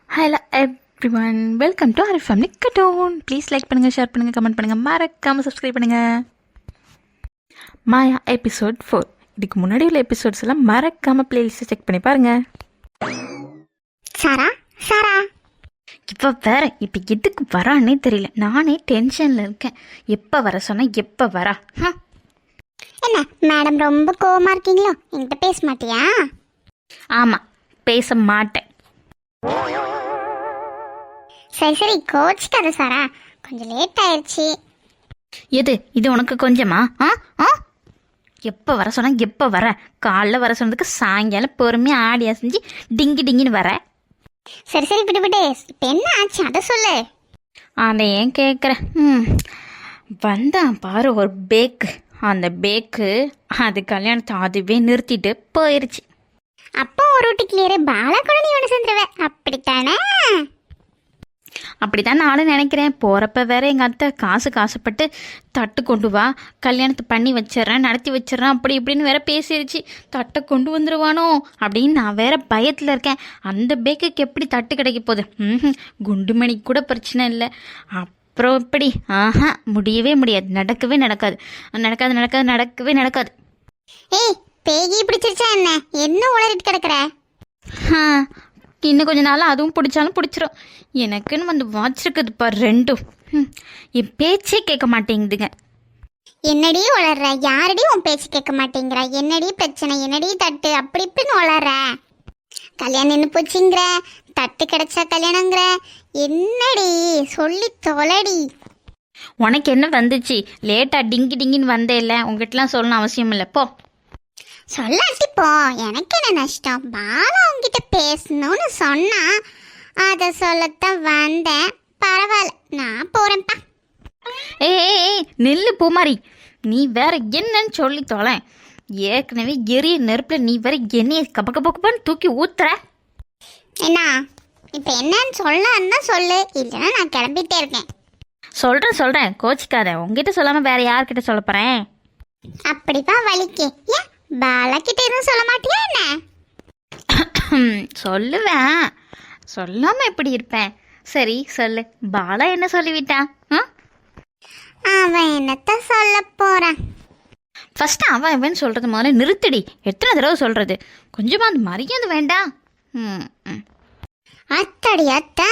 Hello everyone, welcome to our family கட்டோன். Please like பண்ணுங்கள், share பண்ணுங்கள், கமெண்ட் பண்ணுங்கள், மறக்காமல் சப்ஸ்கிரைப் பண்ணுங்கள். மாயா எபிசோட் 4. இதுக்கு முன்னாடி உள்ள எபிசோட்ஸ் எல்லாம் மறக்காமல் பிளேலிஸ்ட்டை செக் பண்ணி பாருங்கள். சாரா சாரா இப்போ வேற இப்போ எதுக்கு வரானே தெரியல. நானே டென்ஷனில் இருக்கேன். எப்போ வர சொன்னால் எப்போ வரா? என்ன மேடம் ரொம்ப கோவமா இருக்கீங்களோ? என்கிட்ட பேச மாட்டியா? ஆமாம், பேச மாட்டேன். சரி சரி, கோச்சிக்காத சாரா, கொஞ்சம் லேட் ஆயிடுச்சு. இது உனக்கு கொஞ்சமா? எப்போ வர சொன்னால் எப்போ வர? காலைல வர சொன்னதுக்கு சாயங்காலம் பொறுமையாக ஆடி அசைஞ்சு டிங்கி டிங்கின்னு வர. சரி சரி, விட்டு விட்டு. இப்போ என்ன ஆச்சு அதை சொல்லு. அதை ஏன் கேட்குறேன்? வந்தான் பாரு ஒரு பேக்கு. அந்த பேக்கு அது கல்யாணத்தை அதுவே நிறுத்திட்டு போயிருச்சு. அப்போ ஒரு வீட்டு கிளியரு பாலா கூட நீ ஒன்று சேர்ந்துருவ, அப்படித்தானே? அப்படித்தான் நானும் நினைக்கிறேன். போகிறப்ப வேற எங்கள் அத்தை காசுப்பட்டு தட்டு கொண்டு வா, கல்யாணத்தை பண்ணி வச்சிட்றேன், நடத்தி வச்சிட்றேன், அப்படி இப்படின்னு வேற பேசிடுச்சு. தட்டை கொண்டு வந்துடுவானோ அப்படின்னு நான் வேற பயத்தில் இருக்கேன். அந்த பேக்குக்கு எப்படி தட்டு கிடைக்க போகுது? குண்டுமணிக்கு கூட பிரச்சனை இல்லை. அப்புறம் எப்படி? முடியவே முடியாது. நடக்கவே நடக்காது. ஏய், பேகி பிடிச்சிருச்சா என்ன? என்ன உளறிட்டு கிடக்குற? இன்னும் கொஞ்ச நாள் அதுவும் பிடிச்சாலும் பிடிச்சிரும். எனக்குன்னு வந்து வாச்சிருக்குது பாரு ரெண்டும். என் பேச்சே கேட்க மாட்டேங்குதுங்க. என்னடி உளர்ற? யாரடி உன் பேச்சு கேட்க மாட்டேங்கிற? என்னடி பிரச்சனை? என்னடி தட்டு? அப்படி இப்படின்னு உளர்ற? கல்யாணம் நின்று போச்சுங்கிற, தட்டு கிடைச்சா கல்யாணங்கிற, என்னடி சொல்லி தொலைடி. உனக்கு என்ன வந்துச்சு? லேட்டாக டிங்கி டிங்கின்னு வந்தே இல்லை. உங்ககிட்டலாம் சொல்லணும் அவசியம் இல்லை. போ சொல்லாட்டி போ, எனக்கு என்ன நஷ்டம்? பாலா உங்ககிட்ட பேசணும்னு சொன்னா அதை சொல்லத்தான் வந்தேன். பரவாயில்ல, நான் போறேன்ப்பா. ஏய் நெல்லு பூமாரி, நீ வேற என்னன்னு சொல்லி தொலை. ஏற்கனவே எரிய நெருப்புல நீ வேற எண்ணெயை கபக்கன்னு தூக்கி ஊத்துற. என்ன இப்போ என்னன்னு சொல்லன்னா சொல்லு, இல்லைன்னா நான் கிளம்பிட்டே இருக்கேன். சொல்கிறேன், கோச்சிக்காத. உங்ககிட்ட சொல்லாமல் வேற யார்கிட்ட சொல்ல போகிறேன்? அப்படிப்பா வலிக்கே. ஏன் பாலா கிட்ட எதுவும் சொல்ல மாட்டியா என்ன? சொல்லுவேன், சொல்லாமல் எப்படி இருப்பேன்? சரி சொல்லு, பாலா என்ன சொல்லிவிட்டான்? அவன் என்னத்தான் சொல்ல போறான்? ஃபஸ்ட்டு அவன் சொல்கிறது முதல்ல நிறுத்தடி. எத்தனை தடவை சொல்கிறது? கொஞ்சமாக அந்த மரியாதை வேண்டாம். அத்தடி அத்தா,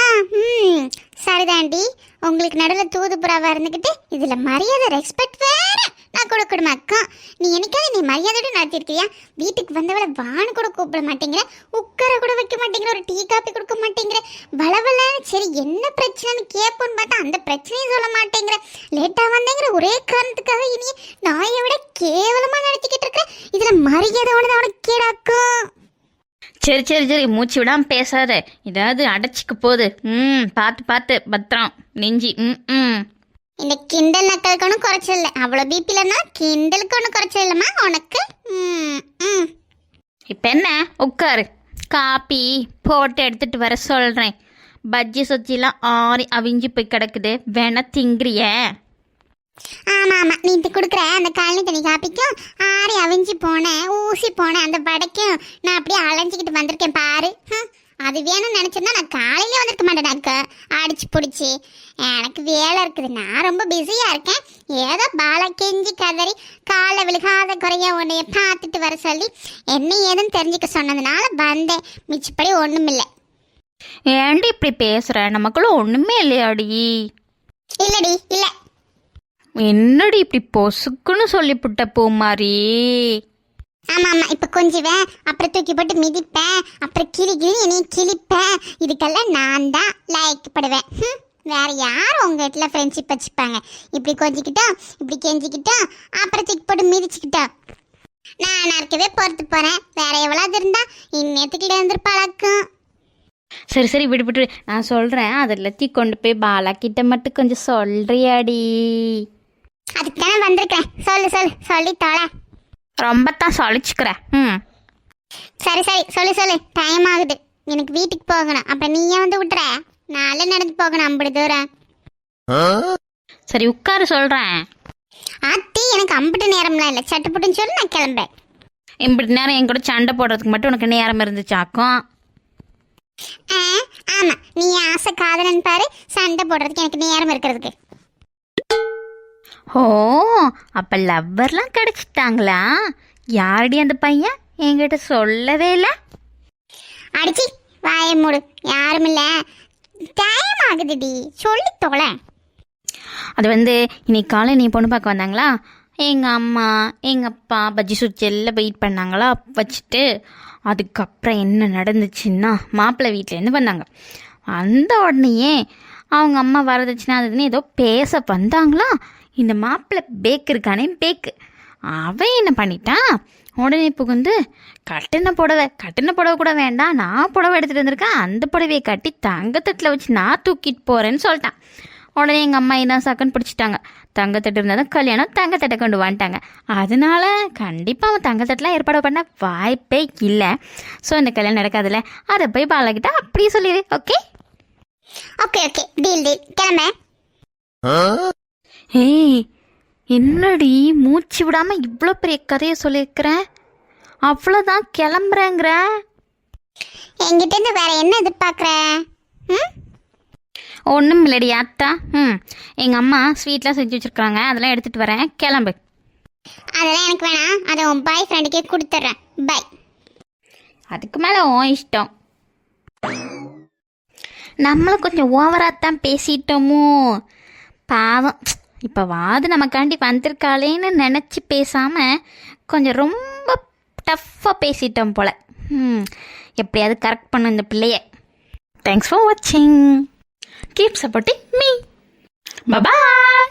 சரிதாண்டி. உங்களுக்கு நடுவில் தூதுப்புறாவா இருந்துக்கிட்டு இதில் மரியாதை ரெஸ்பெக்ட் வேற நான் கொடுக்கணுமா அக்கா? நீ என்னைக்காவது நீ மரியாதையோட நடத்திருக்கியா? வீட்டுக்கு வந்தவளை வான்னு கூட கூப்பிட மாட்டேங்கிற, உட்கார கூட வைக்க மாட்டேங்கிற, ஒரு டீ காப்பி கொடுக்க மாட்டேங்கிற, வளவலன்னு சரி என்ன பிரச்சனைன்னு கேட்போன்னு பார்த்தா அந்த பிரச்சனையும் சொல்ல மாட்டேங்கிற, லேட்டாக வந்தேங்கிற ஒரே காரணத்துக்காக இனி நாயை விட கேவலமாக நடத்திக்கிட்டு இருக்கிற. இதில் மரியாதை ஒன்று அவனுக்கு கேடாக்கும். சரி மூச்சு விடாமல் பேசாத. ஏதாவது அடைச்சிக்க போகுது. பார்த்து பத்திரம் நெஞ்சி. இந்த கிண்டல் நக்கலுக்கு ஒன்றும் குறைச்சல் இல்லை. அவ்வளோ பிபிலன்னா கிண்டலுக்கு ஒன்றும் குறைச்சல் இல்லைம்மா உனக்கு. இப்போ என்ன, உட்காரு. காப்பி போட்டு எடுத்துட்டு வர சொல்கிறேன். பஜ்ஜி சொச்சிலாம் ஆறி அவிஞ்சு போய் கிடக்குது, வேணா திங்கிறிய? ஆமாம், நீ இப்போ கொடுக்குற அந்த காலனி தண்ணி காப்பிக்கும் ஆறி அவிஞ்சு போனேன், ஊசி போனேன், அந்த படைக்கும் நான் அப்படியே அலைஞ்சிக்கிட்டு வந்திருக்கேன் பாரு. அது வேணும்னு நினச்சிருந்தா நான் காலையிலே வந்திருக்க மாட்டேனாக்க அடிச்சு பிடிச்சி. எனக்கு வேலை இருக்குது, நான் ரொம்ப பிஸியாக இருக்கேன். ஏதோ பாலை கெஞ்சி கதறி காலை விழுகாத குறைய உன்னைய பார்த்துட்டு வர சொல்லி என்ன ஏதுன்னு தெரிஞ்சுக்க சொன்னதுனால வந்தேன். மிச்சப்படி ஒன்றும் இல்லை. ஏண்டி இப்படி பேசுகிற? நமக்குள்ள ஒன்றுமே இல்லையாடி? இல்லடி இல்லை. என்னடி இப்படி பொசுக்குன்னு சொல்லிவிட்ட பூமாரி? ஆமாம், இப்போ கொஞ்சுவேன், அப்புறம் தூக்கி போட்டு மிதிப்பேன், அப்புறம் கிளி என்னைய கிளிப்பேன். இதுக்கெல்லாம் நான் தான் லாய்க்கப்படுவேன். வேற யார் உங்க வீட்டில் ஃப்ரெண்ட்ஷிப் வச்சுப்பாங்க? இப்படி கொஞ்சிக்கிட்டோம், இப்படி கெஞ்சிக்கிட்டோம், அப்புறம் தூக்கி போட்டு மிதிச்சுக்கிட்டோம். நான் இருக்கவே பொறுத்து போகிறேன். வேற எவ்வளவு இருந்தா இன்னத்துக்கிட்ட இருந்துருப்பாளாக்கும். சரி விடு. நான் சொல்கிறேன், அதை எல்லாத்தையும் கொண்டு போய் பாலா கிட்ட மட்டும் கொஞ்சம் சொல்றியாடி? அதுக்கு தானே வந்திருக்கேன். சொல்லி தோல. ரொம்ப தான் சொல்லிச்சுக்கிறேன். சரி சொல்லு. டைம் ஆகுது, எனக்கு வீட்டுக்கு போகணும். அப்புறம் நீயே வந்து விட்டுற, நாளே நடந்து போகணும் அம்பது தூரம். சரி உட்காரு சொல்கிறேன். ஆத்தி, எனக்கு அம்பிட்டு நேரம்லாம் இல்லை. சட்டுப்புட்டுன்னு சொல்லி நான் கிளம்புறேன். இப்படி நேரம் என் கூட சண்டை போடுறதுக்கு மட்டும் உனக்கு நேரம் இருந்துச்சாக்கும்? ஆமாம், காதலன் பாரு, சண்டை போடுறதுக்கு எனக்கு நேரம் இருக்கிறதுக்கு. ஓ, அப்போ லவ்வர்லாம் கிடச்சிட்டாங்களா? யாரடி அந்த பையன்? என்கிட்ட சொல்லவே இல்லை. அடிச்சி வாயை மூடு, யாரும் இல்லை, டைம் ஆகுதுடி, சொல்லி தொலை. அது இன்னைக்கு காலை நீ பொண்ணு பார்க்க வந்தாங்களா, எங்கள் அம்மா எங்கள் அப்பா பஜ்ஜி சுச்சி எல்லாம் வெயிட் பண்ணாங்களா வச்சுட்டு. அதுக்கப்புறம் என்ன நடந்துச்சுன்னா, மாப்பிள்ளை வீட்டிலேருந்து வந்தாங்க. அந்த உடனேயே அவங்க அம்மா வரதட்சணை அதுன்னு ஏதோ பேச வந்தாங்களா. இந்த மாப்பிள்ளை பேக்கு இருக்கானே, பேக்கு அவன் என்ன பண்ணிட்டான், உடனே புகுந்து கட்டின புடவை கூட வேண்டாம், நான் புடவை எடுத்துகிட்டு வந்திருக்கேன், அந்த புடவையை கட்டி தங்கத்தட்டில் வச்சு நான் தூக்கிட்டு போகிறேன்னு சொல்லிட்டான். உடனே எங்கள் அம்மா என்ன சக்கன்னு பிடிச்சிட்டாங்க. தங்கத்தட்டு இருந்தால் தான் கல்யாணம், தங்கத்தட்டை கொண்டு வந்துட்டாங்க. அதனால கண்டிப்பாக அவன் தங்கத்தட்டெலாம் ஏற்பாடு பண்ண வாய்ப்பே இல்லை. ஸோ இந்த கல்யாணம் நடக்காதுல்ல, அதை போய் பாலாக்கிட்ட அப்படியே சொல்லிடு. Okay okay okay, deal deal, கிளம்ப. ஏய், என்னடி மூச்சு விடாமல் இவ்வளோ பெரிய கதையை சொல்லியிருக்கிறேன், அவ்வளோதான் கிளம்புறேங்கிற? என்கிட்ட வேற என்ன எதிர்பார்க்குற? ஒன்றும் இல்லடி அத்தா. எங்கள் அம்மா ஸ்வீட்லாம் செஞ்சு வச்சுருக்குறாங்க, அதெல்லாம் எடுத்துகிட்டு வரேன், கிளம்பு. அதெல்லாம் எனக்கு வேணாம், அதை உன் பாய் ஃப்ரெண்டுக்கே கொடுத்துட்றேன். பை. அதுக்கு மேலே உன் இஷ்டம். நம்மளும் கொஞ்சம் ஓவராக தான் பேசிட்டோமோ, பாவம். இப்போ வாது நமக்காண்டி வந்திருக்காளேன்னு நினச்சி பேசாமல் கொஞ்சம் ரொம்ப டஃப்பாக பேசிட்டோம் போல். எப்படியாவது கரெக்ட் பண்ணும் இந்த பிள்ளைய. தேங்க்ஸ் ஃபார் வாட்சிங். Keep supporting me. Bye-bye.